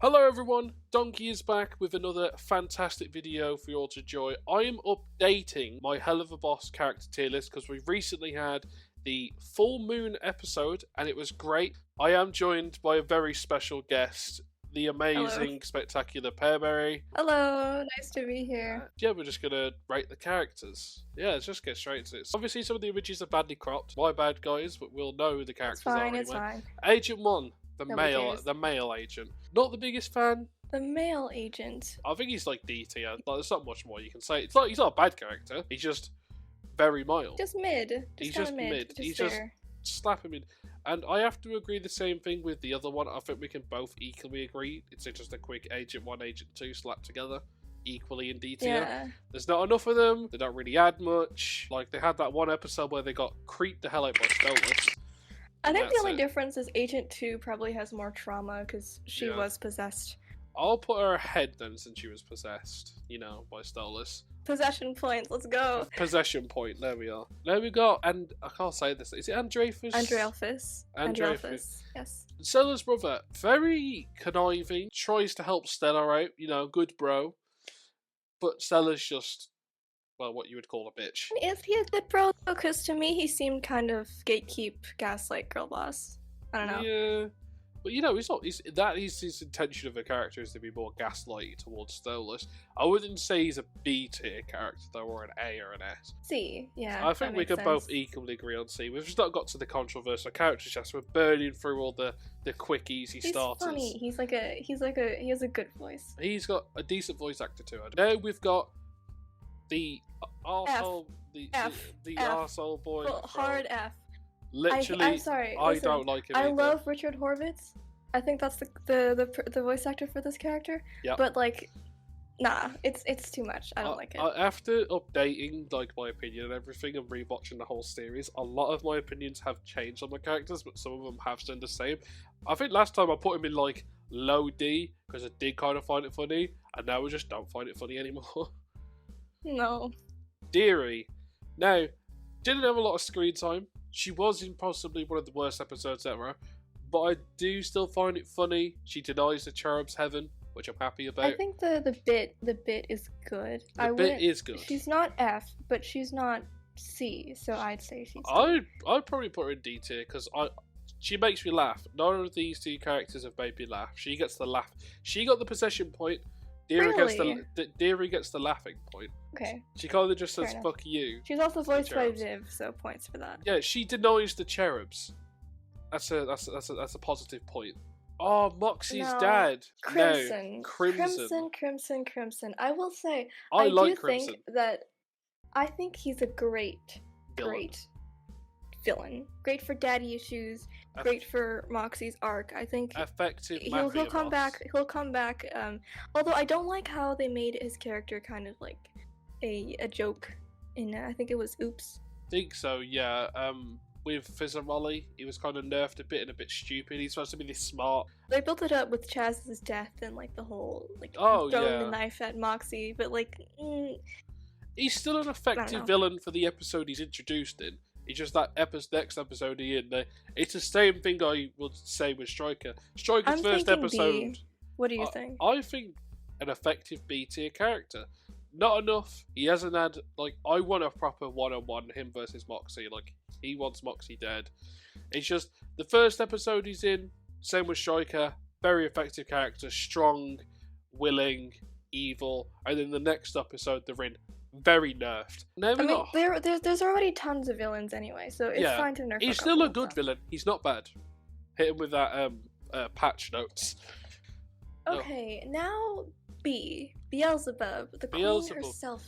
Hello everyone, Donkey is back with another fantastic video for you all to enjoy. I am updating my HELLUVA Boss character tier list because we recently had the full moon episode and it was great. I am joined by a very special guest, the amazing, spectacular Pearberryyy. Hello, nice to be here. Yeah, we're just gonna rate the characters. Yeah, let's just get straight to it. Obviously some of the images are badly cropped. My bad guys, but we'll know who the characters are anyway. It's fine. Agent 1. The Nobody male agent. Not the biggest fan. The male agent. I think he's like D tier. Like, there's not much more you can say. It's like he's not a bad character. He's just very mild. Just mid. He's just mid. He's just slap him in. And I have to agree the same thing with the other one. I think we can both equally agree. It's just a quick Agent 1, Agent 2 slapped together. Equally in D tier. Yeah. There's not enough of them. They don't really add much. Like, they had that one episode where they got creeped the hell out by Stolas. I think the only difference is Agent 2 probably has more trauma because she was possessed. I'll put her ahead then since she was possessed, you know, by Stolas. Possession points, let's go. Possession point, there we are. Now we got, and I can't say this, is it Andreaphus? Andreaphus, yes. Stella's brother, very conniving, tries to help Stella out, you know, good bro. But Stella's just, well, what you would call a bitch. Is he a good bro though? Because to me he seemed kind of gatekeep, gaslight girl boss. I don't know. Yeah. But you know, that is his intention of a character, is to be more gaslighty towards Stolas. I wouldn't say he's a B tier character though, or an A or an S. C, yeah. I think we can both equally agree on C. We've just not got to the controversial characters yet, so we're burning through all the quick, easy starters. He's funny. He has a good voice. He's got a decent voice actor too. Now we've got the arsehole, the arsehole boy. Hard F. Literally, I'm sorry. I don't like him. I love Richard Horvitz. I think that's the voice actor for this character. Yeah. But like, nah, it's too much. I don't like it. After updating like my opinion and everything and rewatching the whole series, a lot of my opinions have changed on my characters, but some of them have stayed the same. I think last time I put him in like low D because I did kind of find it funny, and now I just don't find it funny anymore. No. Deary. Now, didn't have a lot of screen time. She was in possibly one of the worst episodes ever, but I do still find it funny. She denies the cherub's heaven, which I'm happy about. I think the bit is good. The bit is good. She's not F, but she's not C, so I'd say she's D. I'd probably put her in D tier because she makes me laugh. None of these two characters have made me laugh. She gets the laugh. She got the possession point. Deary gets the laughing point. Okay. She kind of just says "fuck you." She's also voiced by Viv, so points for that. Yeah, she denies the cherubs. That's a positive point. Oh, Moxie's dad. Crimson. No, Crimson. Crimson. I will say, I do Crimson. I think he's a great villain. Great for daddy issues. Great for Moxie's arc. I think effective. He'll come back. He'll come back. Although I don't like how they made his character kind of like a joke. In I think it was Oops. I think so. Yeah. With Fizzarolli, he was kind of nerfed a bit and a bit stupid. He's supposed to be this smart. They built it up with Chaz's death and like the whole like throwing the knife at Moxie, but like he's still an effective villain for the episode he's introduced in. It's just that next episode it's the same thing I would say with Striker. Striker's first episode. B. What do you think? I think an effective B tier character. Not enough. He hasn't had like I want a proper one-on-one him versus Moxie. Like he wants Moxie dead. It's just the first episode he's in. Same with Striker. Very effective character, strong, willing, evil, and then the next episode they're in. Very nerfed. There's already tons of villains anyway, so it's fine to nerf. He's still a good villain. He's not bad. Hit him with that patch notes. Okay, now B. Beelzebub, the queen herself.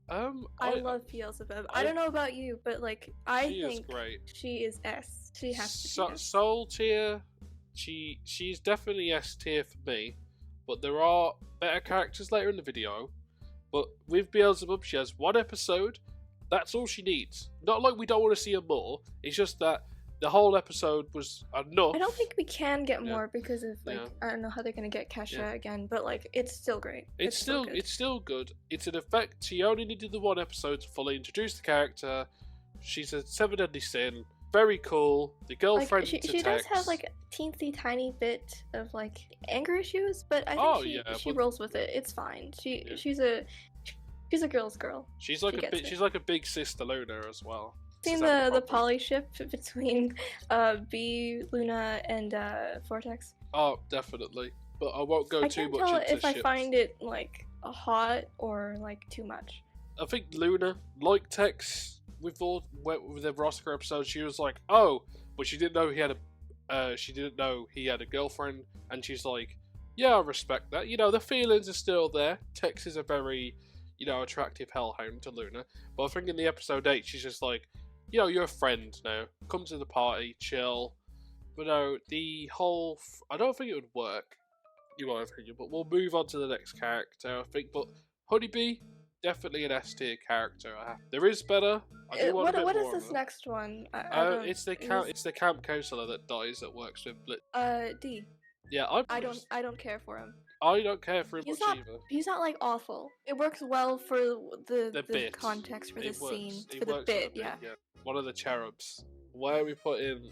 I love Beelzebub. I don't know about you, but like I think she is S. She has to be S. Soul tier. She's definitely S tier for me, but there are better characters later in the video. But with Beelzebub, she has one episode. That's all she needs. Not like we don't want to see her more. It's just that the whole episode was enough. I don't think we can get more because of like I don't know how they're gonna get Kesha again, but like it's still great. It's still good. It's an effect. She only needed the one episode to fully introduce the character. She's a 7 deadly sin. very cool. The girlfriend like, she does have like a teensy tiny bit of like anger issues, but I think she rolls with it. It's fine. She's a girl's girl. She's like she's like a big sister Luna as well. Seen the poly ship between B, Luna, and Vortex? Oh, definitely. But I won't go too much into I can't tell if ships. I find it like hot or like too much. I think Luna, like Tex, with the Roscoe episode, she was like, "Oh," but she didn't know he had a girlfriend, and she's like, "Yeah, I respect that. You know, the feelings are still there." Tex is a very, attractive hellhound to Luna, but I think in the episode 8, she's just like, "You're a friend now. Come to the party, chill." But no, I don't think it would work. In my opinion, but we'll move on to the next character, I think. But Honeybee, definitely an S tier character. There is better. What is this next one? It's the camp counselor that dies that works with Blitz. D. Yeah, I don't care for him. I don't care for him much either. He's not like awful. It works well for the context for the scene, for the bit. Yeah. One of the cherubs. Why are we putting?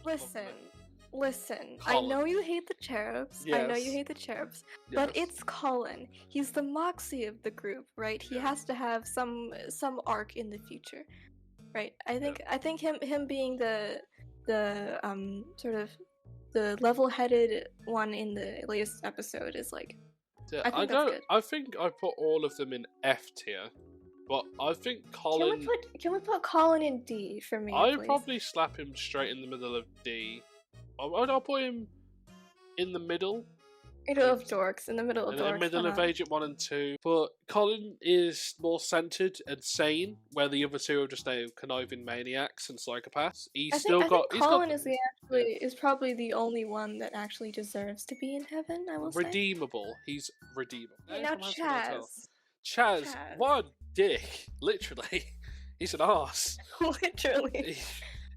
Listen, Colin. I know you hate the cherubs. Yes. I know you hate the cherubs, but it's Colin. He's the Moxie of the group, right? He has to have some arc in the future, right? I think him being the sort of the level-headed one in the latest episode is like. Yeah, I think that's good. I think I put all of them in F tier, but I think Colin. Can we put Colin in D for me? I'd please? probably slap him straight in the middle of D. I'll put him in the middle. In the middle of Agent 1 and 2. But Colin is more centered and sane, where the other two are just conniving maniacs and psychopaths. I think Colin is probably the only one that actually deserves to be in heaven, I will say. Redeemable. He's redeemable. Okay, now Chaz. What a dick. Literally. He's an arse. Literally.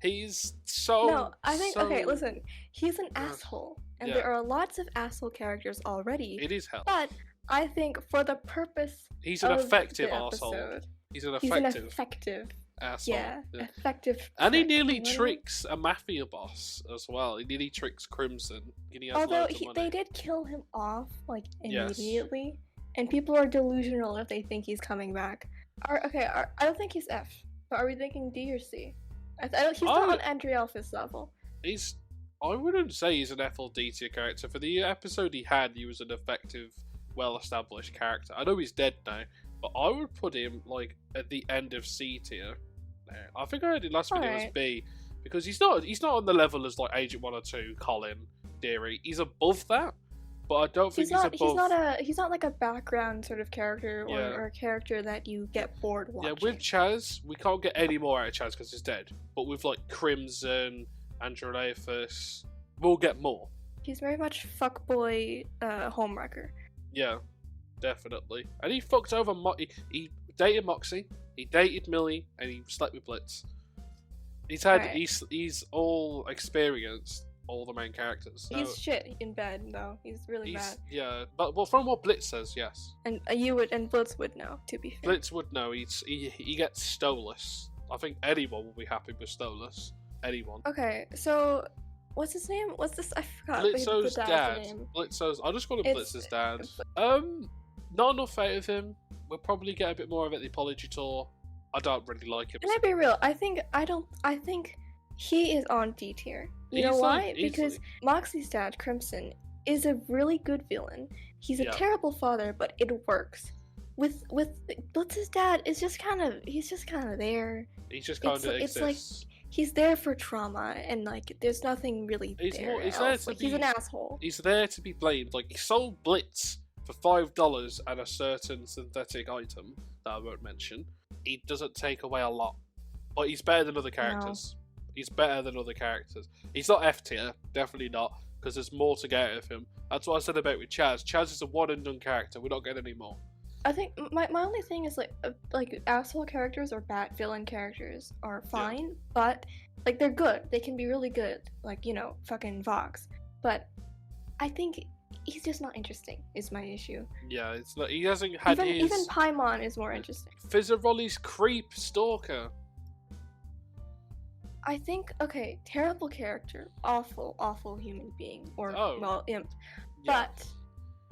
He's so... No, I think... Okay, listen. He's an asshole. And there are lots of asshole characters already. It is hell. But I think for the purpose He's an effective asshole. He's an effective asshole. Yeah, effective. And he nearly tricks a mafia boss as well. He nearly tricks Crimson. Although they did kill him off, like, immediately. Yes. And people are delusional if they think he's coming back. I don't think he's F. But are we thinking D or C? He's not on Andrielphus level. I wouldn't say he's an F or D tier character. For the episode he had, he was an effective, well-established character. I know he's dead now, but I would put him like at the end of C tier. I think I heard it last video as B, because he's not on the level as like Agent 1 or 2, Colin, Deary. He's above that, but I don't think he's above. He's not like a background sort of character or a character that you get bored watching. Yeah, with Chaz, we can't get any more out of Chaz because he's dead. But with like Crimson, Andrielphus, we'll get more. He's very much fuckboy homewrecker. Yeah, definitely. And he fucked over he dated Moxie, he dated Millie, and he slept with Blitz. He's all experienced all the main characters. He's shit in bed though. He's really bad. Yeah, but from what Blitz says, yes. And Blitz would know, to be fair. Blitz would know. He gets Stolas. I think anyone will be happy with Stolas. Anyone. Okay, so what's his name? What's this? I forgot. Blitzo's dad. I'll just call him Blitz's dad. Not enough out of him. We'll probably get a bit more of it at the apology tour. I don't really like him. Can I be real? I think he is on D tier. You know why? Because Moxie's dad, Crimson, is a really good villain. He's a terrible father, but it works. With Blitz's dad, he's just kind of there. He's just kind of exists. It's like he's there for trauma, and like there's nothing really he's an asshole. He's there to be blamed. Like he sold Blitz for $5 and a certain synthetic item that I won't mention. He doesn't take away a lot, but he's better than other characters. He's better than other characters. He's not F tier, definitely not, because there's more to get out of him. That's what I said about with Chaz. Chaz is a one and done character. We're not getting any more. I think my only thing is like asshole characters or bad villain characters are fine, but like they're good. They can be really good, like fucking Vox. But I think he's just not interesting. Is my issue. Yeah, it's not. He hasn't had even Paimon is more interesting. Fizzarolli's creep stalker. I think, okay, terrible character, awful human being, or imp, yeah.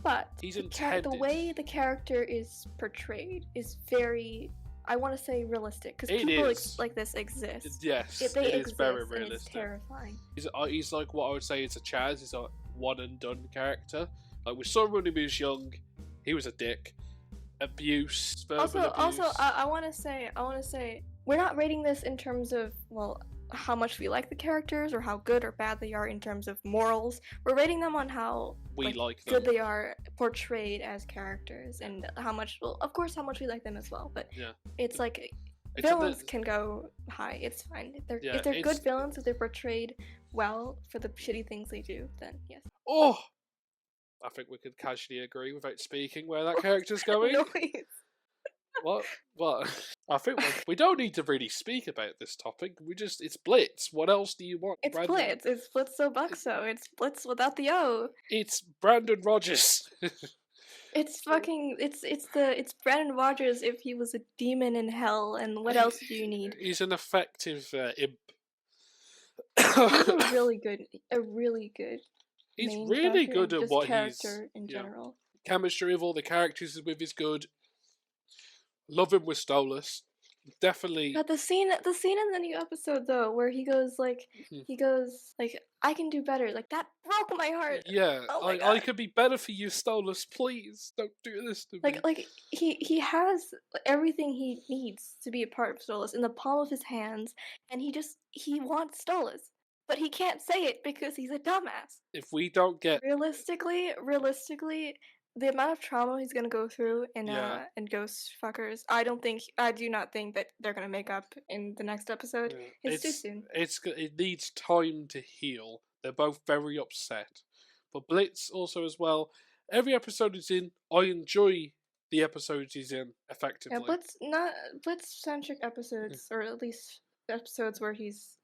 but he's intended. The way the character is portrayed is very, I want to say, realistic, because people like this exist. Yes, it is very realistic. It's terrifying. He's like what I would say is a Chaz. He's a one and done character. Like we saw him when he was young, he was a dick. Abuse. Also, I want to say, we're not rating this in terms of how much we like the characters or how good or bad they are in terms of morals. We're rating them on how good they are portrayed as characters, and how much, of course, how much we like them as well. But it's like villains can go high. It's fine if they're good villains, if they're portrayed well for the shitty things they do. Then yes. Oh, I think we could casually agree without speaking where that character's going. No, please. What? I think we don't need to really speak about this topic. It's Blitz. What else do you want? It's Brandon? Blitz. It's Blitzo. It's Blitz without the O. It's Brandon Rogers. It's Brandon Rogers if he was a demon in hell, and what else do you need? He's an effective imp. He's a really good. He's really good at what character in general. Chemistry of all the characters with is good. Love him with Stolas. Definitely. The scene in the new episode though, where he goes like, I can do better. Like that broke my heart. Yeah, I could be better for you, Stolas. Please don't do this to me. Like he has everything he needs to be a part of Stolas in the palm of his hands, and he wants Stolas. But he can't say it because he's a dumbass. If we don't get realistically, the amount of trauma he's gonna go through in Ghost Fuckers, I do not think that they're gonna make up in the next episode. Yeah. It's too soon. It needs time to heal. They're both very upset. But Blitz also as well. Every episode he's in, I enjoy the episodes he's in effectively. Yeah, Blitz-centric episodes, or at least episodes where he's,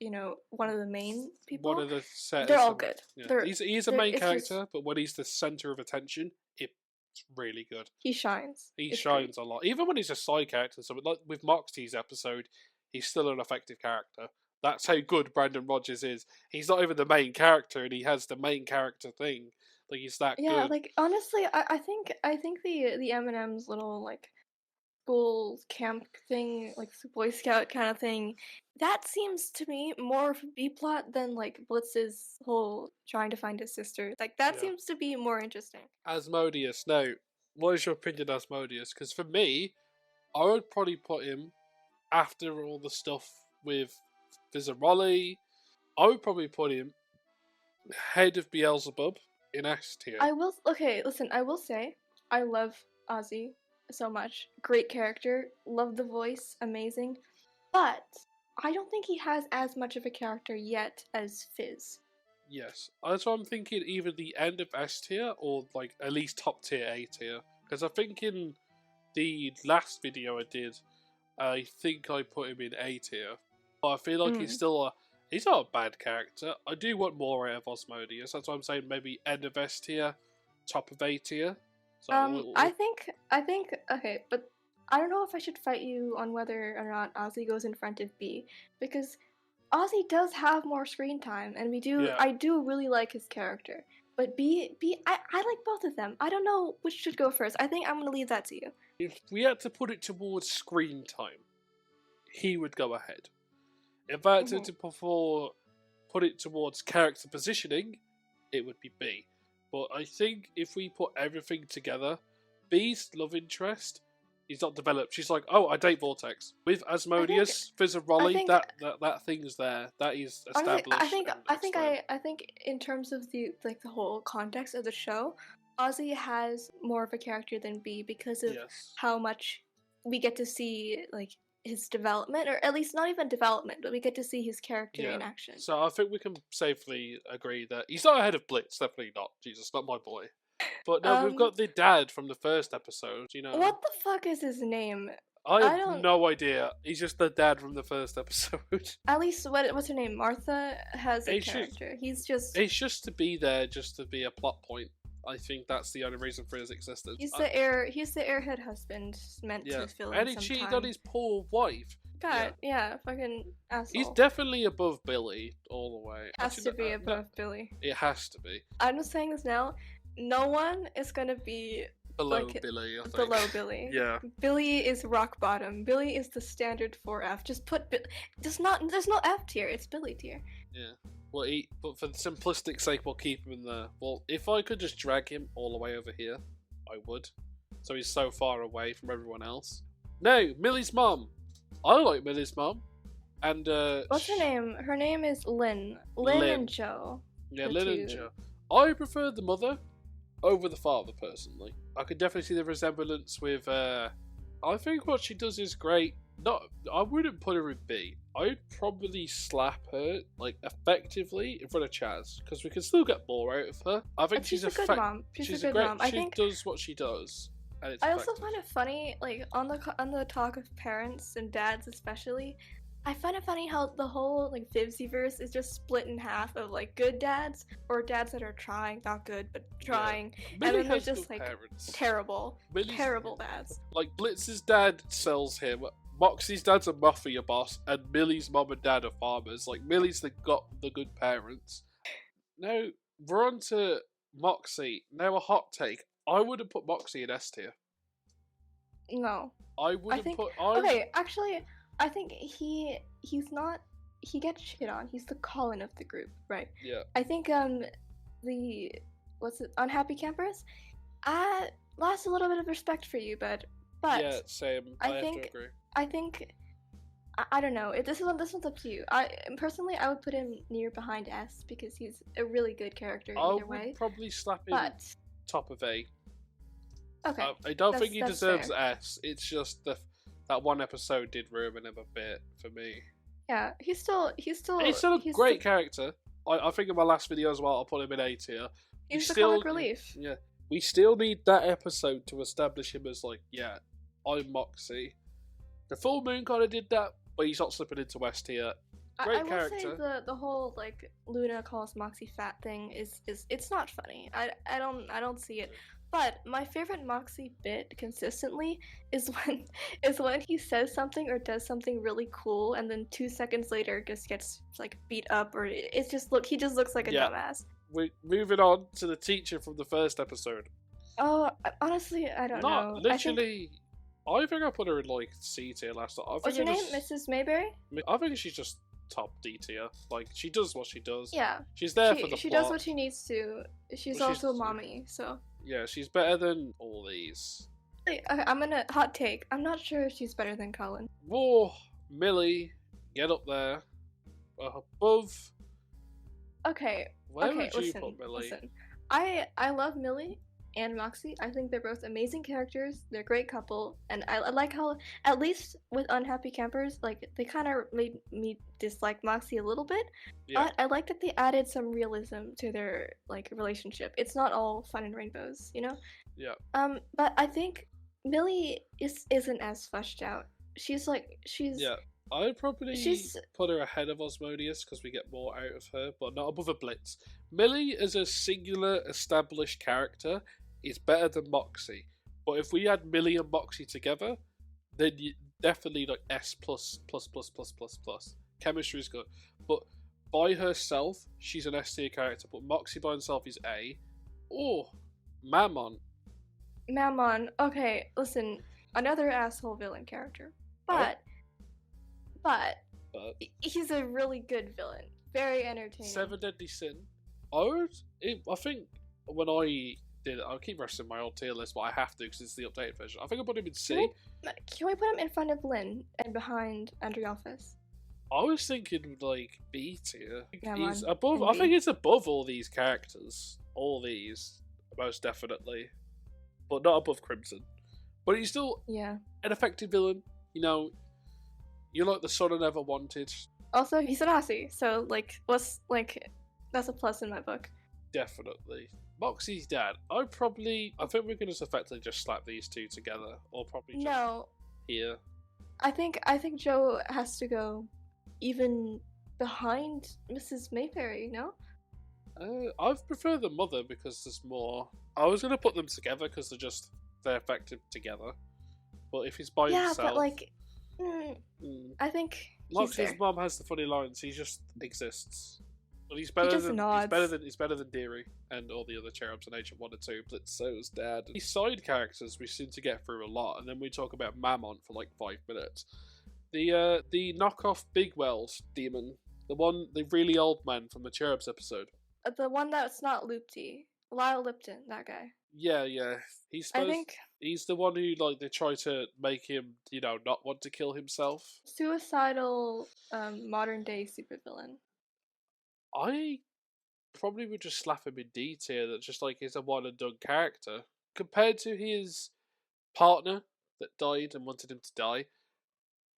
one of the main people. One of the set. They're all good. Yeah. He's a main character, but when he's the center of attention, it's really good. He shines. He shines a lot. Even when he's a side character, so like with Moxie's episode, he's still an effective character. That's how good Brandon Rogers is. He's not even the main character, and he has the main character thing. Like he's that good. Yeah, like honestly, I think the M&M's little like school camp thing, like Boy Scout kind of thing, that seems to me more of a B plot than like Blitz's whole trying to find his sister. Like that seems to be more interesting. Asmodeus, now, what is your opinion on Asmodeus? Because for me, I would probably put him after all the stuff with Pearberryyy. I would probably put him head of Beelzebub in S tier. I will say I love Ozzy so much. Great character, love the voice, amazing. But I don't think he has as much of a character yet as Fizz. Yes, that's what I'm thinking. Either the end of S tier or like at least top tier A tier. Because I think in the last video I did, I think I put him in A tier. But I feel like he's not a bad character. I do want more out of Asmodeus. That's why I'm saying maybe end of S tier, top of A tier. So I think okay, but I don't know if I should fight you on whether or not Ozzy goes in front of B, because Ozzy does have more screen time, and I do really like his character. But I like both of them. I don't know which should go first. I think I'm gonna leave that to you. If we had to put it towards screen time, he would go ahead. If I had to put it towards character positioning, it would be B. But I think if we put everything together, B's love interest is not developed. She's like, oh, I date Vortex. With Asmodeus, Pearberryyy, that thing's there. That is established. I think in terms of the whole context of the show, Ozzy has more of a character than B because of how much we get to see his development, or at least not even development, but we get to see his character in action. So I think we can safely agree that he's not ahead of Blitz. Definitely not. Jesus, not my boy. But no, we've got the dad from the first episode. What the fuck is his name? I have no idea. He's just the dad from the first episode. At least what's her name? Martha has a character. It's just to be there, just to be a plot point. I think that's the only reason for his existence. He's the airhead husband meant to fill in and he some cheated time. on his poor wife. God, yeah, fucking asshole. He's definitely above Billy all the way. Has to be above Billy. It has to be. I'm just saying this now. No one is gonna be below Billy. I think. Below Billy. Yeah. Billy is rock bottom. Billy is the standard for F. Just put. There's no F tier. It's Billy tier. Yeah. Well, but for the simplistic sake, we'll keep him in there. Well, if I could just drag him all the way over here, I would. So he's so far away from everyone else. No, Millie's mom. I like Millie's mom. And what's her name? Her name is Lynn. Lynn and Joe. Yeah, Lynn and Joe. I prefer the mother over the father, personally. I could definitely see the resemblance with I think what she does is great. I wouldn't put her in B. I'd probably slap her, like, effectively in front of Chaz, because we can still get more out of her. I think she's a good mom. She's a good mom. She does what she does. I also find it funny, like, on the talk of parents and dads especially, I find it funny how the whole, like, Vivsy-verse is just split in half of, like, good dads, or dads that are trying, not good, but trying, and then there's just, like, terrible dads. Like, Blitz's dad sells him, Moxie's dad's a mafia boss, and Millie's mom and dad are farmers. Like, Millie's got the good parents. Now, we're on to Moxie. Now, a hot take. I wouldn't put Moxie in S tier. No. I wouldn't put... Okay, actually, I think he's not... He gets shit on. He's the Colin of the group, right? Yeah. I think, Unhappy Campers? I lost a little bit of respect for you, but... Yeah, same. I have to agree. I think... I don't know. This one's up to you. Personally, I would put him near behind S, because he's a really good character either way. I would probably slap him top of A. Okay. I don't think he deserves fair. S. It's just that one episode did ruin him a bit for me. Yeah, he's still a great character. I think in my last video as well, I'll put him in A tier. He's the comic relief. Yeah, we still need that episode to establish him as, like, yeah, I'm Moxie. The Full Moon kind of did that, but he's not slipping into S tier. Great character. I will say the whole, like, Luna calls Moxie fat thing is it's not funny. I don't see it. But my favorite Moxie bit consistently is when he says something or does something really cool, and then 2 seconds later just gets, like, beat up, or he just looks like a dumbass. We're moving on to the teacher from the first episode. Oh, honestly, I don't know. Literally, I think I put her in, like, C tier last time. What's her name? Mrs. Mayberry? I think she's just top D tier. Like, she does what she does. Yeah. She's there for the plot. She does what she needs to. She's also a mommy, so. Yeah, she's better than all these. Okay, I'm gonna hot take. I'm not sure if she's better than Colin. Whoa, Millie, get up there. Above. Okay. Where would you put Millie? Listen. I love Millie and Moxie. I think they're both amazing characters. They're a great couple, and I like how, at least with Unhappy Campers, like, they kind of made me dislike Moxie a little bit. Yeah. But I like that they added some realism to their, like, relationship. It's not all fun and rainbows, you know? Yeah. But I think Millie isn't as fleshed out. She's. Yeah. I'd probably put her ahead of Osmodius because we get more out of her, but not above a Blitz. Millie as a singular established character is better than Moxie, but if we had Millie and Moxie together, then definitely, like, S plus. Chemistry is good, but by herself, she's an S tier character. But Moxie by himself is A. Oh, Mammon. Okay, listen, another asshole villain character, but he's a really good villain. Very entertaining. 7 Deadly Sin. I think when I did it, I'll keep resting my old tier list, but I have to because it's the updated version. I think I put him in C. Can we put him in front of Lynn and behind Andriolphus? I was thinking, like, B tier. Yeah, he's above. I think he's above all these characters. All these, most definitely, but not above Crimson. But he's still an effective villain. You know, you're like the son I never wanted. Also, he's an Aussie, so, like, that's a plus in my book. Definitely. Moxie's dad. I think we can just effectively just slap these two together, or probably just here. I think Joe has to go even behind Mrs. Mayberry, no? I prefer the mother because there's more. I was gonna put them together because they're effective together. But if he's by himself, but like, I think his mom has the funny lines. He just exists. But he's better than Deary and all the other cherubs in Agent 1 and 2. Blitzo's dad. These side characters we seem to get through a lot, and then we talk about Mammon for like 5 minutes. The knockoff Bigwell's demon, the really old man from the Cherubs episode. The one that's not Loopty. Lyle Lipton, that guy. Yeah. He's the one who, like, they try to make him, not want to kill himself. Suicidal, modern day supervillain. I probably would just slap him in D tier. That just like is a one and done character compared to his partner that died and wanted him to die.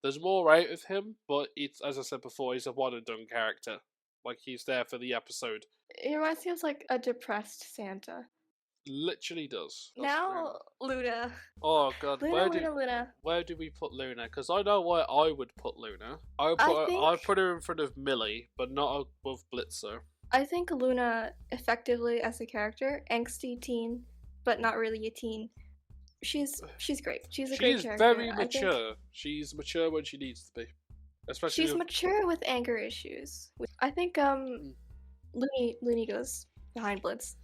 There's more out of him, but it's, as I said before, he's a one and done character. Like, he's there for the episode. It reminds me of like a depressed Santa. Literally does. Now, Luna. Oh god, Luna. Where do we put Luna? Because I know where I would put Luna. I'd put her in front of Millie, but not above Blitzer. I think Luna, effectively as a character, angsty teen, but not really a teen. She's great. She's a great character. She's very mature. She's mature when she needs to be. Especially she's mature with anger issues. I think Looney goes behind Blitz.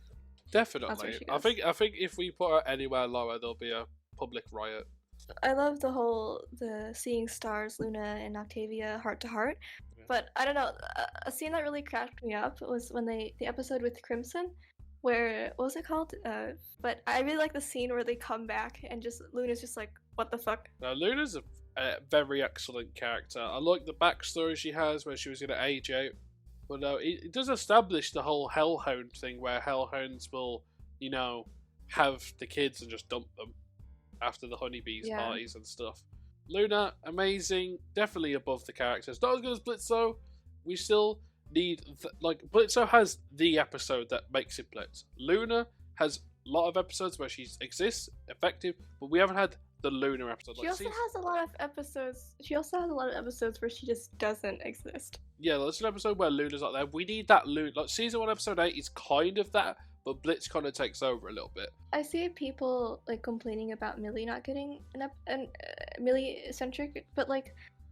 Definitely. I think if we put her anywhere lower, there'll be a public riot. I love the seeing stars, Luna and Octavia heart to heart. Yeah. But I don't know, a scene that really cracked me up was when the episode with Crimson, where, what was it called? But I really like the scene where they come back and just Luna's just like, what the fuck? Now, Luna's a very excellent character. I like the backstory she has where she was going to age out. But no, it does establish the whole Hellhound thing where Hellhounds will, have the kids and just dump them after the honeybees parties and stuff. Luna, amazing, definitely above the characters. Not as good as Blitzo. We still need, Blitzo has the episode that makes it Blitz. Luna has a lot of episodes where she exists, effective, but we haven't had the Luna episode. She also has a lot of episodes where she just doesn't exist. Yeah, there's an episode where Luna's not there. We need that Luna. Like, season 1, episode 8 is kind of that, but Blitz kind of takes over a little bit. I see people complaining about Millie not getting an Millie-centric, but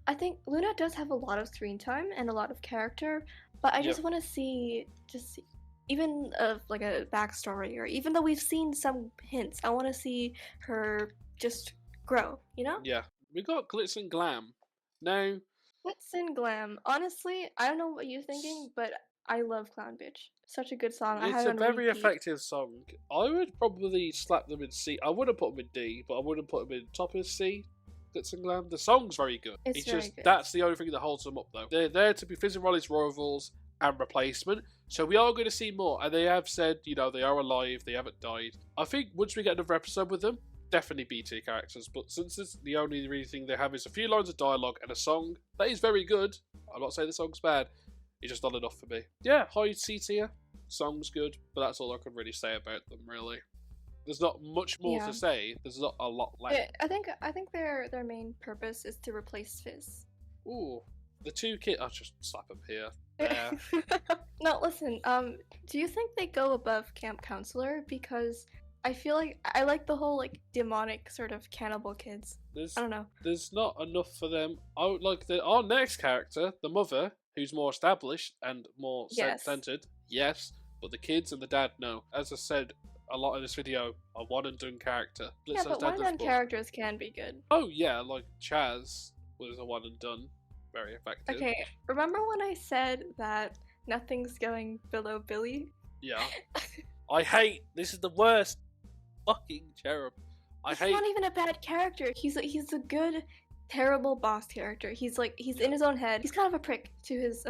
I think Luna does have a lot of screen time and a lot of character, but I just want to see even a backstory, or even though we've seen some hints, I want to see her just grow, Yeah, we got Glitz and Glam. Now, Glitz and Glam. Honestly, I don't know what you're thinking, but I love Clown Bitch. Such a good song. It's a very effective song. I would probably slap them in C. I wouldn't put them in D, but I wouldn't put them in top of C. Glitz and Glam. The song's very good. It's very good. That's the only thing that holds them up, though. They're there to be Fizz and Rolly's rivals and replacement, so we are going to see more. And they have said, they are alive. They haven't died. I think once we get another episode with them, definitely B-tier characters, but since the only really thing they have is a few lines of dialogue and a song that is very good, I'm not saying the song's bad, it's just not enough for me. Yeah, high C-tier, song's good, but that's all I can really say about them, really. There's not much more to say, there's not a lot left. Yeah, I think their main purpose is to replace Fizz. Ooh, the two kids, I'll just slap them here. There. No, listen, do you think they go above Camp Counselor? Because I feel like I like the whole demonic sort of cannibal kids. I don't know. There's not enough for them. I would like our next character, the mother, who's more established and more centered. Yes, but the kids and the dad, no. As I said a lot in this video, a one and done character. Yeah, but one and done characters can be good. Oh yeah, like Chaz was a one and done, very effective. Okay, remember when I said that nothing's going below Billy? Yeah. This is the worst fucking cherub. He's not even a bad character. He's a good, terrible boss character. He's in his own head. He's kind of a prick to his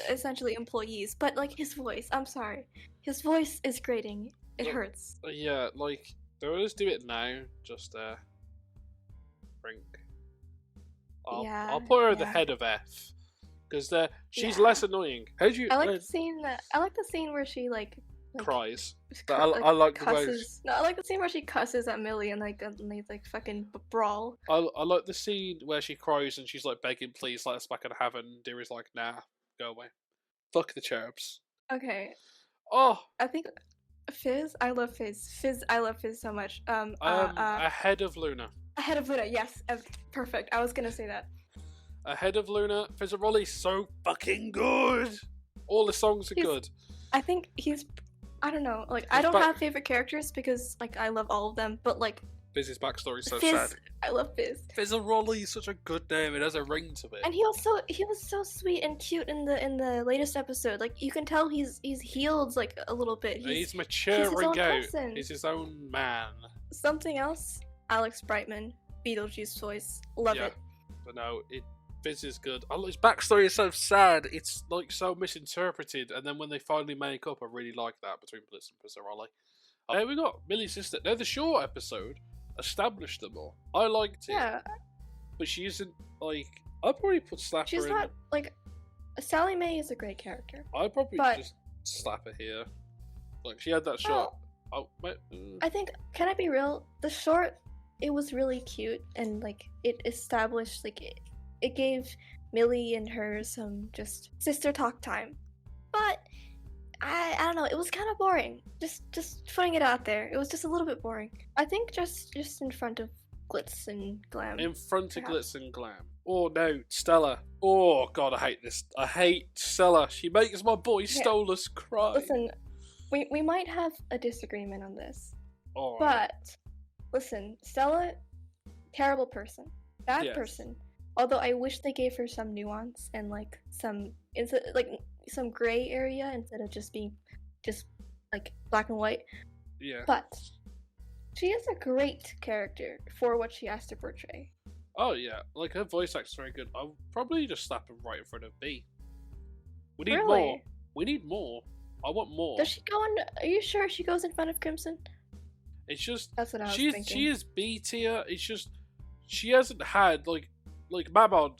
essentially employees. But his voice, I'm sorry, his voice is grating. It hurts. Yeah, they'll just do it now. Just Brink. I'll put her at the head of F because she's less annoying. How do you? I like the scene where she cries. I like the way. No, I like the scene where she cusses at Millie and they fucking brawl. I like the scene where she cries and she's begging, "Please let us back in heaven." Deary's like, "Nah, go away. Fuck the cherubs." Okay. Oh, I think Fizz. I love Fizz. I love Fizz so much. Ahead of Luna. Ahead of Luna. Yes, perfect. I was gonna say that. Ahead of Luna. Pearberryy's so fucking good. All the songs are good. I think he's. I don't know. Like, I don't have favorite characters because like I love all of them, but like. Fizz's backstory is so Fizz, sad. I love Fizz. Pearberryyy is such a good name. It has a ring to it. And he was so sweet and cute in the latest episode. Like, you can tell he's healed like a little bit. He's maturing out. He's his own man. Something else. Alex Brightman, Beetlejuice voice. Love it. But no, Fizz is good. His backstory is so sad. It's like so misinterpreted. And then when they finally make up, I really like that between Blitz and Pearberryyy. There we got Millie's sister. Now the short episode established them all. I liked it. Yeah. But she isn't like. I'd probably put Slapper She's not like. Sally Mae is a great character. I'd probably just slap her here. Like, she had that short. I think, can I be real? The short, it was really cute and like it established like it gave Millie and her some just sister talk time. But I don't know, it was kind of boring. Just putting it out there. It was just a little bit boring. I think just in front of Glitz and Glam. In front of Glitz and Glam. Oh no, Stella. Oh god, I hate this. I hate Stella. She makes my boy Stolas cry. Listen, we might have a disagreement on this. All right. But listen, Stella, terrible person. Bad person. Although I wish they gave her some nuance and like some gray area instead of just being like black and white. Yeah. But she is a great character for what she has to portray. Oh yeah, like her voice act's very good. I'll probably just slap her right in front of B. We need more. We need more. I want more. Does she go in? Are you sure she goes in front of Crimson? It's just that's what I was thinking. She is B tier. It's just she hasn't had like Mamon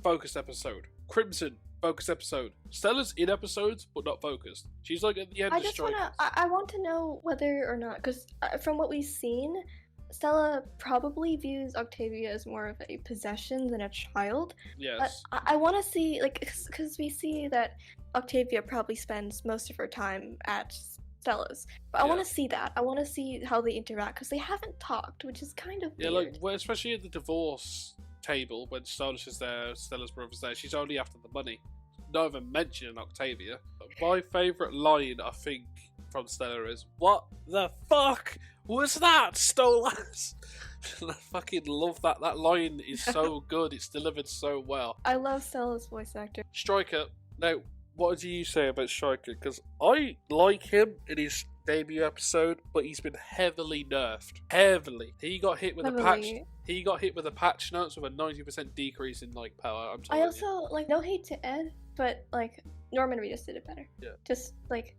focused episode, Crimson focused episode. Stella's in episodes but not focused. She's like at the end. I want to know whether or not, because from what we've seen, Stella probably views Octavia as more of a possession than a child. Yes. But I want to see, like, because we see that Octavia probably spends most of her time at Stella's. But I want to see that. I want to see how they interact, because they haven't talked, which is kind of weird. Like, well, especially at the divorce table, when Stolas is there, Stella's brother's there, she's only after the money. Not even mentioning Octavia. My favourite line, I think, from Stella is, "What the fuck was that, Stolas?" I fucking love that. That line is so good. It's delivered so well. I love Stella's voice actor. Striker. Now, what do you say about Striker? Because I like him in his debut episode, but he's been heavily nerfed. Heavily. He got hit with a patch. He got hit with a patch notes with a 90% decrease in like power. I also like, no hate to Ed, but like Norman Reedus did it better. Yeah. Just like,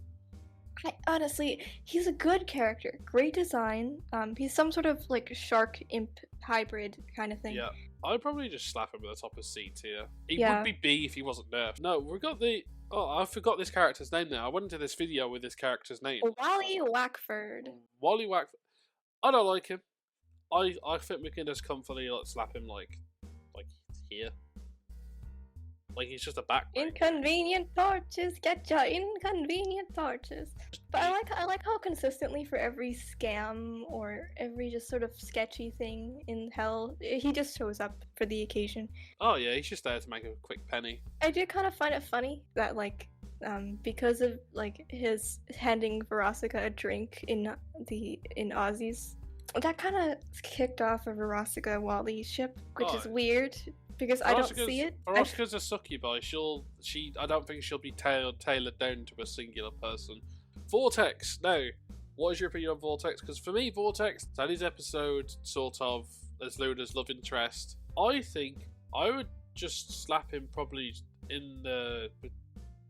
honestly, he's a good character. Great design. He's some sort of like shark imp hybrid kind of thing. Yeah. I'd probably just slap him at the top of C tier. He would be B if he wasn't nerfed. No, we got the. Oh, I forgot this character's name now. I went into this video with this character's name. Wally Wackford. Wally Wackford. I don't like him. I think we can just comfortably slap him like here. Like he's just a background. Inconvenient torches, get your inconvenient torches. But I like how consistently for every scam or every just sort of sketchy thing in Hell, he just shows up for the occasion. Oh yeah, he's just there to make a quick penny. I do kind of find it funny that like because of like his handing Verosika a drink in Ozzy's, that kind of kicked off a Verosika Wally ship, which is weird. Because I don't see it. Verosika's a succubi. I don't think she'll be tailored down to a singular person. Vortex. Now, what is your opinion on Vortex? Because for me, Vortex, that is episode sort of as Luna's love interest. I think I would just slap him probably in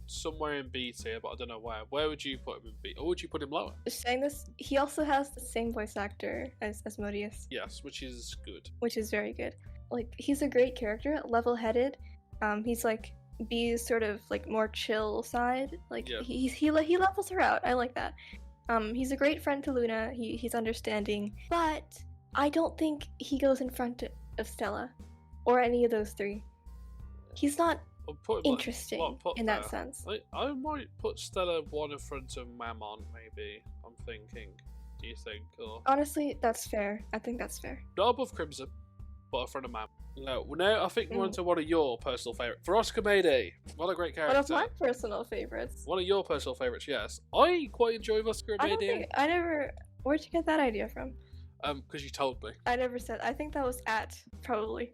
somewhere in B tier, but I don't know where. Where would you put him in B? Or would you put him lower? Saying this, he also has the same voice actor as Asmodeus. Yes, which is good. Which is very good. Like, he's a great character, level-headed. He's like B's sort of like more chill side. Like he levels her out. I like that. He's a great friend to Luna. He's understanding, but I don't think he goes in front of Stella or any of those three. He's not interesting in that sense. I might put Stella one in front of Mammon, maybe. I'm thinking. Do you think? Or... Honestly, that's fair. I think that's fair. Not above Crimson, but in front of Mammon. No, now I think we're on to one of your personal favourites. Veronica Mayday. What a great character. One of my personal favourites. One of your personal favourites, yes. I quite enjoy Veronica Mayday. I never... Where'd you get that idea from? Because you told me. I never said... I think that was probably.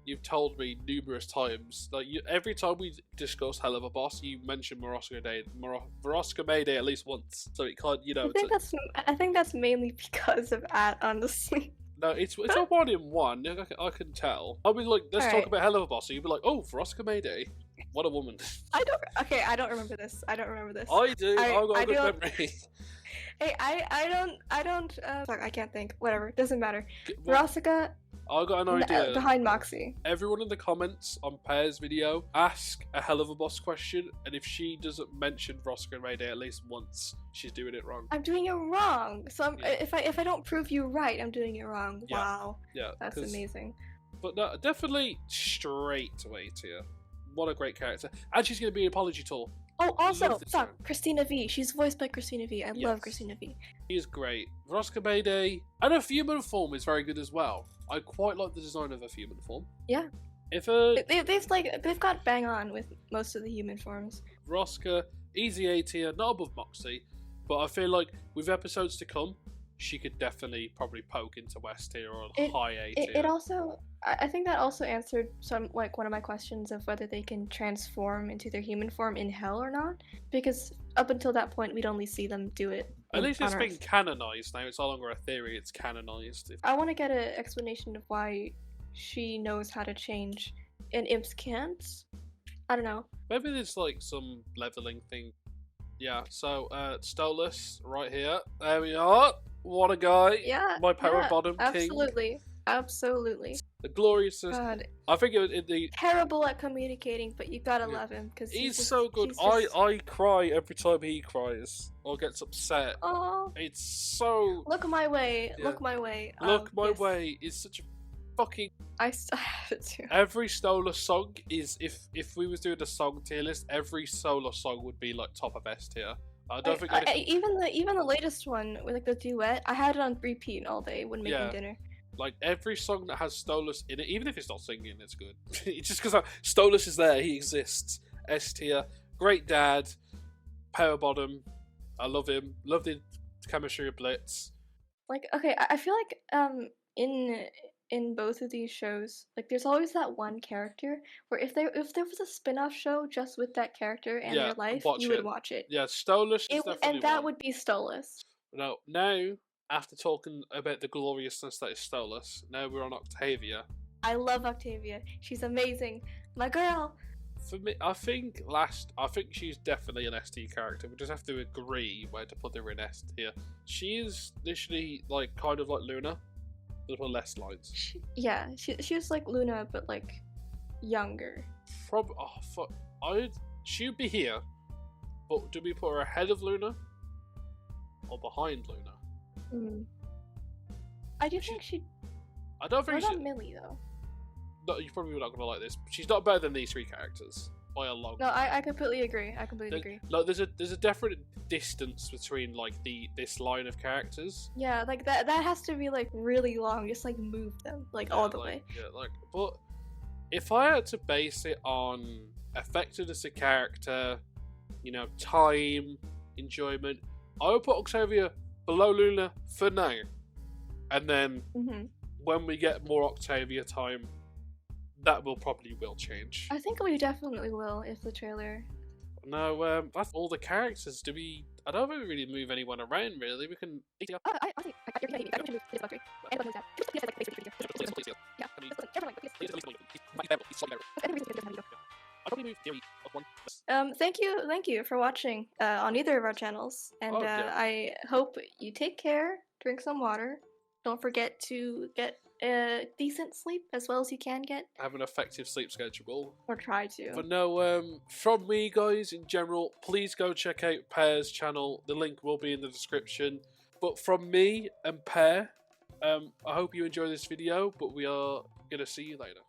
You've told me numerous times. Like every time we discuss HELLUVA Boss, you mention Veronica Mayday at least once. So it can't, you know... I think that's mainly because of honestly. No, it's all one in one. I can tell. I'll be like, let's talk about HELLUVA Boss. So you'll be like, oh, Veronica Mayday. What a woman. I don't remember this. I do. I've got a good memory. Hey, I don't, fuck, I can't think. Whatever, doesn't matter. Veronica... I got an idea. Behind Moxie. Everyone in the comments on Pear's video, ask a HELLUVA Boss question, and if she doesn't mention Veronica Mayday at least once, she's doing it wrong. I'm doing it wrong. So if I don't prove you right, I'm doing it wrong. Yeah. Wow. Yeah. That's amazing. But no, definitely straight away to you. What a great character. And she's going to be an apology tour. Oh, also, fuck, Christina V. She's voiced by Christina V. I love Christina V. She is great. Veronica Mayday, and her human form is very good as well. I quite like the design of her human form. Yeah. If they've got bang on with most of the human forms. Veronica, easy A tier, not above Moxie, but I feel like with episodes to come, she could definitely probably poke into West tier or high A tier. It also, I think that also answered one of my questions of whether they can transform into their human form in Hell or not, because up until that point we'd only see them do it. At least it's been canonized now. It's no longer a theory. It's canonized. I want to get an explanation of why she knows how to change and imps can't. I don't know. Maybe there's like some leveling thing. Yeah. So Stolas right here. There we are. What a guy. Yeah. My power bottom king. Absolutely. The glorious. God. I think the terrible at communicating, but you gotta love him because he's so good. I cry every time he cries or gets upset. Oh, it's so. Look my way. Yeah. Look my way. Look my way is such a fucking. I have it too. Every Stolas song is if we was doing a song tier list, every Stolas song would be like top of S tier. I don't think even the latest one with like the duet, I had it on repeat all day when making dinner. Like every song that has Stolas in it, even if it's not singing, it's good. It's just because Stolas is there, he exists. S tier, great dad, power bottom. I love him. Love the chemistry of Blitz. Like okay, I feel like in both of these shows, like there's always that one character where if there was a spin-off show just with that character and their life, you would watch it. Yeah, Stolas is definitely and that would be Stolas. No, now after talking about the gloriousness that is Stolas, now we're on Octavia. I love Octavia. She's amazing. My girl. For me, I think she's definitely an ST character. We just have to agree where to put her in S tier. She is literally like kind of like Luna, but with less lines. She was like Luna, but like younger. She'd be here, but do we put her ahead of Luna or behind Luna? I do think she. I don't think she's. What about Millie though? No, you're probably not gonna like this. She's not better than these three characters by a long. No, I completely agree. Agree. Like, there's a definite distance between like this line of characters. Yeah, like that has to be like really long. Just like move them like all the way. Yeah, but if I had to base it on effectiveness of character, you know, time, enjoyment, I would put Octavia below Luna for now, and then when we get more Octavia time, that will change. I think we definitely will if the trailer. No, that's all the characters. I don't think we really move anyone around really. We can. Thank you for watching on either of our channels, and I hope you take care, drink some water, don't forget to get decent sleep as well as you can get. Have an effective sleep schedule. Or try to. But no, from me guys in general, please go check out Pear's channel. The link will be in the description. But from me and Pear, I hope you enjoy this video, but we are going to see you later.